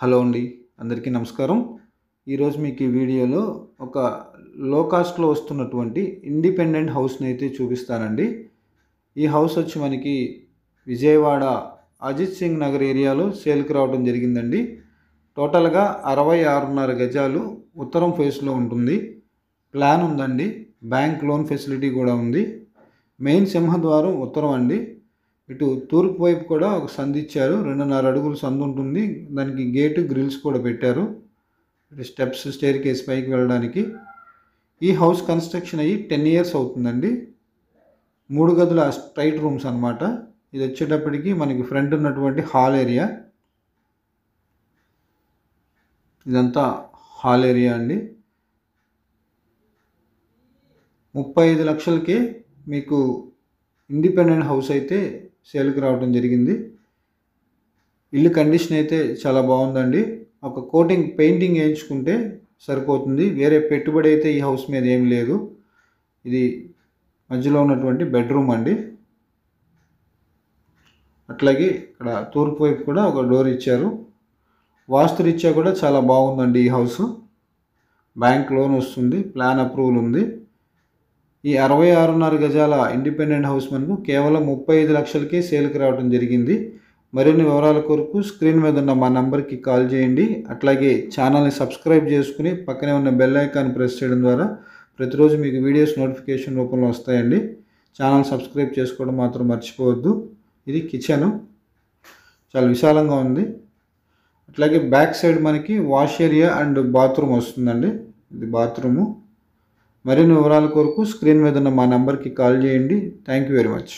Hello అండి, అందరికీ నమస్కారం. ఈరోజు మీకు ఈ వీడియోలో ఒక లో కాస్ట్లో వస్తున్నటువంటి ఇండిపెండెంట్ హౌస్ని అయితే చూపిస్తానండి. ఈ హౌస్ వచ్చి మనకి విజయవాడ అజిత్ సింగ్ నగర్ ఏరియాలో సేల్కి రావడం జరిగిందండి. టోటల్గా 66.5 గజాలు ఉత్తరం ఫేస్లో ఉంటుంది. ప్లాన్ ఉందండి, బ్యాంక్ లోన్ ఫెసిలిటీ కూడా ఉంది. మెయిన్ సింహద్వారం ఉత్తరం అండి. ఇటు తూర్పు వైపు కూడా ఒక సందు ఇచ్చారు. 2.5 అడుగులు సందు ఉంటుంది. దానికి గేటు గ్రిల్స్ కూడా పెట్టారు. ఇటు స్టెప్స్ స్టేర్ కేస్ పైకి వెళ్ళడానికి. ఈ హౌస్ కన్స్ట్రక్షన్ అయ్యి 10 ఇయర్స్ అవుతుందండి. 3 గదుల స్ట్రైట్ రూమ్స్ అన్నమాట. ఇది వచ్చేటప్పటికి మనకి ఫ్రంట్ ఉన్నటువంటి హాల్ ఏరియా. ఇదంతా హాల్ ఏరియా అండి. 35 లక్షలకే మీకు ఇండిపెండెంట్ హౌస్ అయితే సేల్కి రావడం జరిగింది. ఇల్లు కండిషన్ అయితే చాలా బాగుందండి. ఒక కోటింగ్ పెయింటింగ్ వేయించుకుంటే సరిపోతుంది. వేరే పెట్టుబడి అయితే ఈ హౌస్ మీద ఏం లేదు. ఇది మధ్యలో ఉన్నటువంటి బెడ్రూమ్ అండి. అట్లాగే ఇక్కడ తూర్పు వైపు కూడా ఒక డోర్ ఇచ్చారు. వాస్తురీత్యా కూడా చాలా బాగుందండి ఈ హౌస్. బ్యాంక్ లోన్ వస్తుంది, ప్లాన్ అప్రూవల్ ఉంది. ఈ 66.5 గజాల ఇండిపెండెంట్ హౌస్ మనకు కేవలం 35 లక్షలకే సేల్కి రావడం జరిగింది. మరిన్ని వివరాల కొరకు స్క్రీన్ మీద ఉన్న మా నంబర్కి కాల్ చేయండి. అట్లాగే ఛానల్ని సబ్స్క్రైబ్ చేసుకుని పక్కనే ఉన్న బెల్ ఐకాన్ ప్రెస్ చేయడం ద్వారా ప్రతిరోజు మీకు వీడియోస్ నోటిఫికేషన్ రూపంలో వస్తాయండి. ఛానల్ సబ్స్క్రైబ్ చేసుకోవడం మాత్రం మర్చిపోవద్దు. ఇది కిచెను, చాలా విశాలంగా ఉంది. అట్లాగే బ్యాక్ సైడ్ మనకి వాష్ ఏరియా అండ్ బాత్రూమ్ వస్తుందండి. ఇది బాత్రూము. మరిన్ని వివరాల కొరకు స్క్రీన్ మీద ఉన్న మా నంబర్కి కాల్ చేయండి. Thank you very much.